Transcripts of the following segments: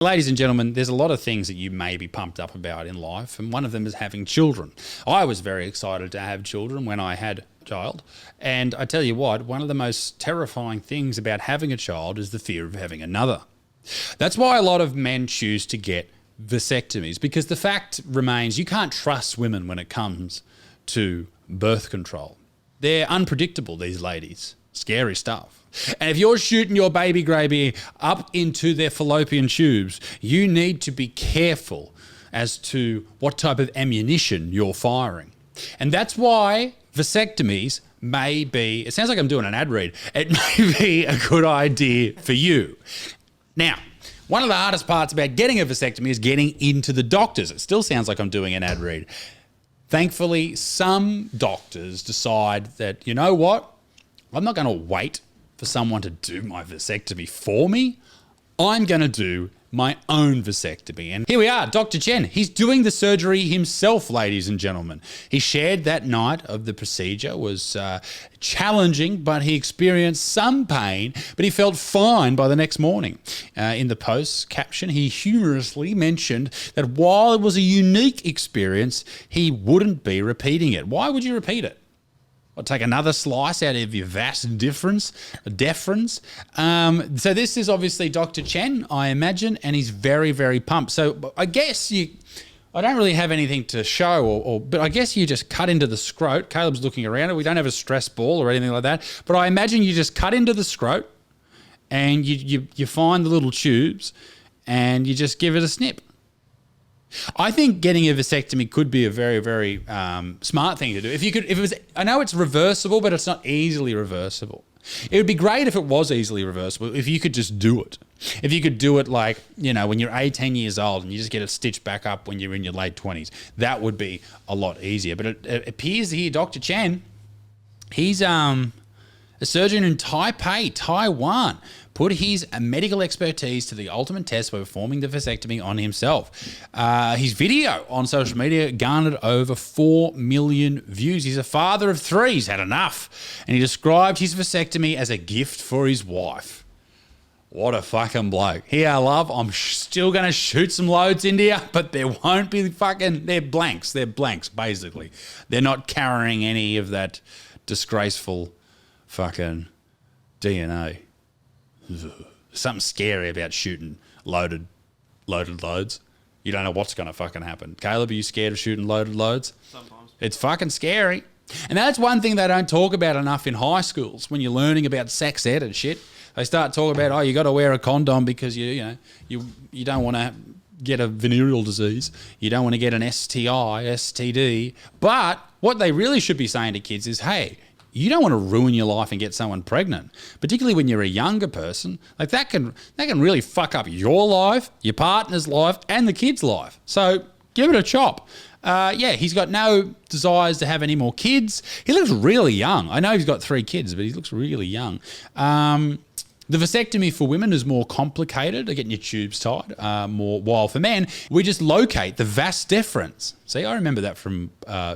Ladies and gentlemen, there's a lot of things that you may be pumped up about in life, and one of them is having children. I was very excited to have children when I had a child, and I tell you what, one of the most terrifying things about having a child is the fear of having another. That's why a lot of men choose to get vasectomies, because the fact remains you can't trust women when it comes to birth control. They're unpredictable, these ladies. Scary stuff. And if you're shooting your baby gravy up into their fallopian tubes, you need to be careful as to what type of ammunition you're firing. And that's why vasectomies may be, it sounds like I'm doing an ad read, it may be a good idea for you. Now, one of the hardest parts about getting a vasectomy is getting into the doctors. It still sounds like I'm doing an ad read. Thankfully, some doctors decide that, you know what, I'm not going to wait for someone to do my vasectomy for me. I'm going to do my own vasectomy. And here we are, Dr. Chen. He's doing the surgery himself, ladies and gentlemen. He shared that night of the procedure was challenging, but he experienced some pain, but he felt fine by the next morning. In the post caption, he humorously mentioned that while it was a unique experience, he wouldn't be repeating it. Why would you repeat it? I'll take another slice out of your vast deference. So this is obviously Dr. Chen, I imagine, and he's very, very pumped. So I guess I don't really have anything to show, but I guess you just cut into the scrot. Caleb's looking around it. We don't have a stress ball or anything like that. But I imagine you just cut into the scrot and you find the little tubes and you just give it a snip. I think getting a vasectomy could be a very, very smart thing to do. If it was, I know it's reversible, but it's not easily reversible. It would be great if it was easily reversible, if you could just do it. If you could do it like, when you're 18 years old and you just get it stitched back up when you're in your late 20s, that would be a lot easier. But it appears here, Dr. Chen, he's a surgeon in Taipei, Taiwan, put his medical expertise to the ultimate test by performing the vasectomy on himself. His video on social media garnered over 4 million views. He's a father of 3. He's had enough. And he described his vasectomy as a gift for his wife. What a fucking bloke. Here, love, I'm still going to shoot some loads into you, but there won't be they're blanks. They're blanks, basically. They're not carrying any of that disgraceful fucking DNA. Something scary about shooting loaded loads. You don't know what's going to fucking happen. Caleb, are you scared of shooting loaded loads? Sometimes. It's fucking scary. And that's one thing they don't talk about enough in high schools when you're learning about sex ed and shit. They start talking about, you got to wear a condom because you don't want to get a venereal disease. You don't want to get an STI, STD. But what they really should be saying to kids is, hey, you don't want to ruin your life and get someone pregnant, particularly when you're a younger person. Like that can really fuck up your life, your partner's life, and the kid's life. So give it a chop. He's got no desires to have any more kids. He looks really young. I know he's got 3 kids, but he looks really young. The vasectomy for women is more complicated, getting your tubes tied, while for men, we just locate the vas deferens. See, I remember that from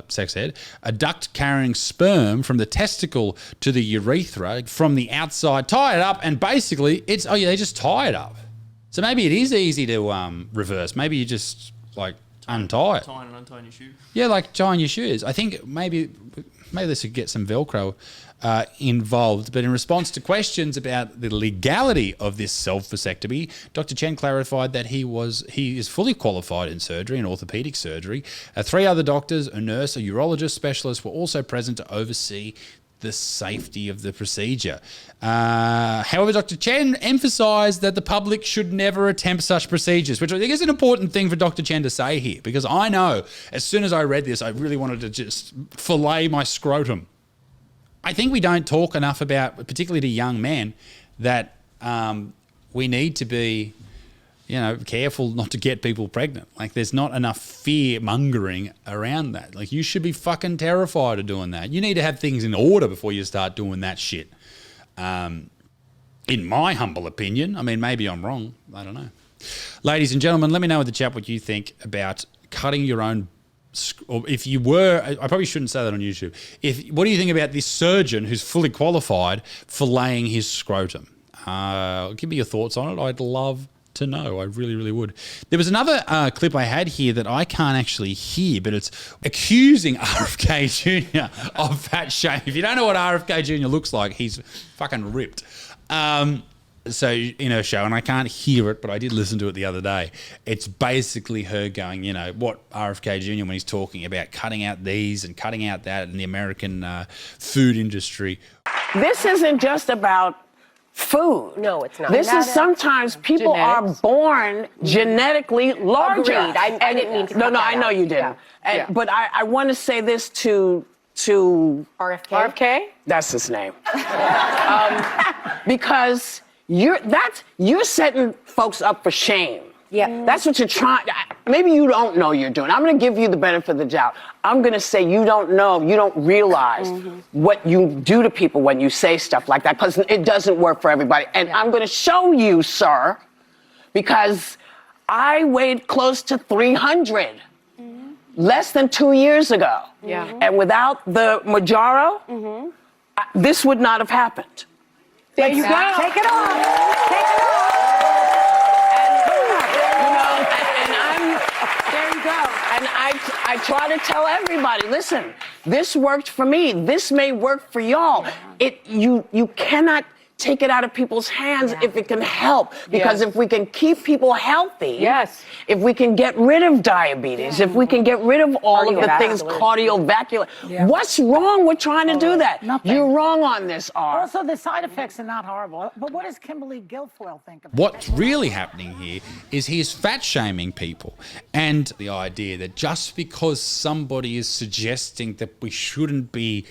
sex ed. A duct carrying sperm from the testicle to the urethra from the outside, tie it up, and basically they just tie it up. So maybe it is easy to reverse. Maybe you just untie it. Tying and untying your shoe. Yeah, like tying your shoes. I think maybe this could get some Velcro involved. But in response to questions about the legality of this self-vasectomy, Dr. Chen clarified that he is fully qualified in surgery and orthopedic surgery. 3 other doctors, a nurse, a urologist specialist were also present to oversee the safety of the procedure. However, Dr. Chen emphasised that the public should never attempt such procedures, which I think is an important thing for Dr. Chen to say here, because I know as soon as I read this, I really wanted to just fillet my scrotum. I think we don't talk enough about, particularly to young men, that we need to be, careful not to get people pregnant. Like, there's not enough fear mongering around that. Like, you should be fucking terrified of doing that. You need to have things in order before you start doing that shit. In my humble opinion, I mean, maybe I'm wrong. I don't know. Ladies and gentlemen, let me know in the chat what you think about cutting your own. Or if you were, I probably shouldn't say that on YouTube. What do you think about this surgeon who's fully qualified for laying his scrotum? Give me your thoughts on it. I'd love to know. I really, really would. There was another clip I had here that I can't actually hear, but it's accusing RFK Jr. of fat shame. If you don't know what RFK Jr. looks like, he's fucking ripped. So in her show, and I can't hear it, but I did listen to it the other day, it's basically her going, you know, what RFK Jr., when he's talking about cutting out these and cutting out that in the American food industry. This isn't just about food. No, it's not. This is sometimes people are born genetically larger. Agreed. I didn't mean to. No, I know you didn't. Yeah. But I want to say this to RFK. That's his name. Because you're setting folks up for shame. Yeah. That's what you're trying. Maybe you don't know you're doing. I'm going to give you the benefit of the doubt. I'm going to say you don't know, you don't realize what you do to people when you say stuff like that, because it doesn't work for everybody. And I'm going to show you, sir, because I weighed close to 300 less than 2 years ago. Yeah. And without the Mounjaro, this would not have happened. There you go. Take it off. Take it off. And I try to tell everybody, listen, this worked for me. This may work for y'all. You cannot take it out of people's hands if it can help. Because if we can keep people healthy, if we can get rid of diabetes, if we can get rid of all of the things, cardiovascular, what's wrong with trying to do that? Nothing. You're wrong on this, R. Also, the side effects are not horrible. But what does Kimberly Guilfoyle think of it? What's really happening here is he's fat shaming people, and the idea that just because somebody is suggesting that we shouldn't be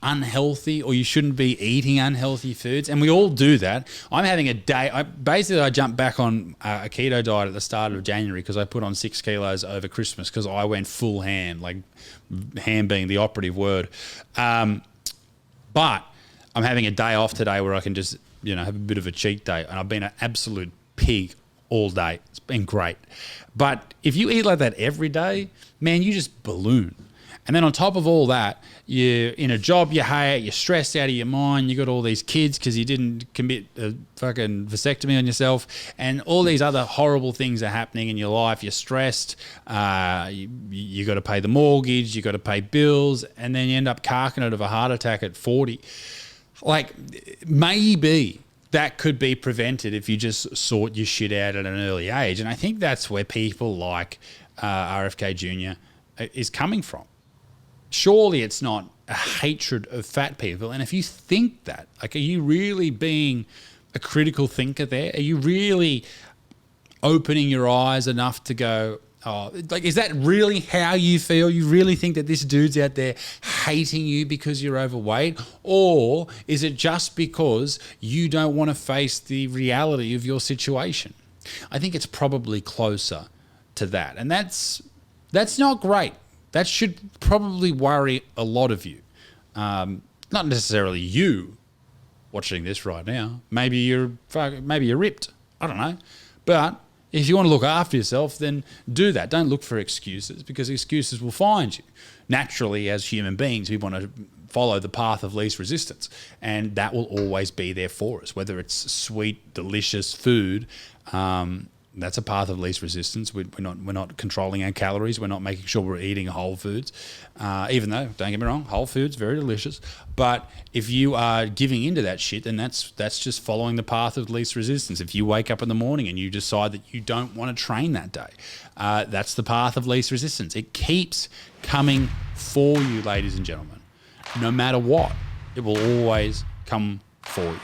unhealthy, or you shouldn't be eating unhealthy foods, and we all do that. I'm having a day. I jumped back on a keto diet at the start of January because I put on 6 kilos over Christmas because I went full ham, like ham being the operative word. But I'm having a day off today where I can just, have a bit of a cheat day, and I've been an absolute pig all day. It's been great. But if you eat like that every day, man, you just balloon. And then on top of all that, you're in a job you hate, you're stressed out of your mind, you got all these kids because you didn't commit a fucking vasectomy on yourself, and all these other horrible things are happening in your life. You're stressed, you got to pay the mortgage, you got to pay bills, and then you end up carking it of a heart attack at 40. Like, maybe that could be prevented if you just sort your shit out at an early age. And I think that's where people like RFK Jr. is coming from. Surely it's not a hatred of fat people. And if you think that, like, are you really being a critical thinker there? Are you really opening your eyes enough to go, oh, like, is that really how you feel? You really think that this dude's out there hating you because you're overweight? Or is it just because you don't want to face the reality of your situation? I think it's probably closer to that. And that's not great. That should probably worry a lot of you. Not necessarily you watching this right now. Maybe you're ripped. I don't know. But if you want to look after yourself, then do that. Don't look for excuses, because excuses will find you. Naturally, as human beings, we want to follow the path of least resistance, and that will always be there for us. Whether it's sweet, delicious food, that's a path of least resistance. We're not controlling our calories. We're not making sure we're eating whole foods, even though, don't get me wrong, whole foods very delicious. But if you are giving into that shit, then that's just following the path of least resistance. If you wake up in the morning and you decide that you don't want to train that day, that's the path of least resistance. It keeps coming for you, ladies and gentlemen. No matter what, it will always come for you.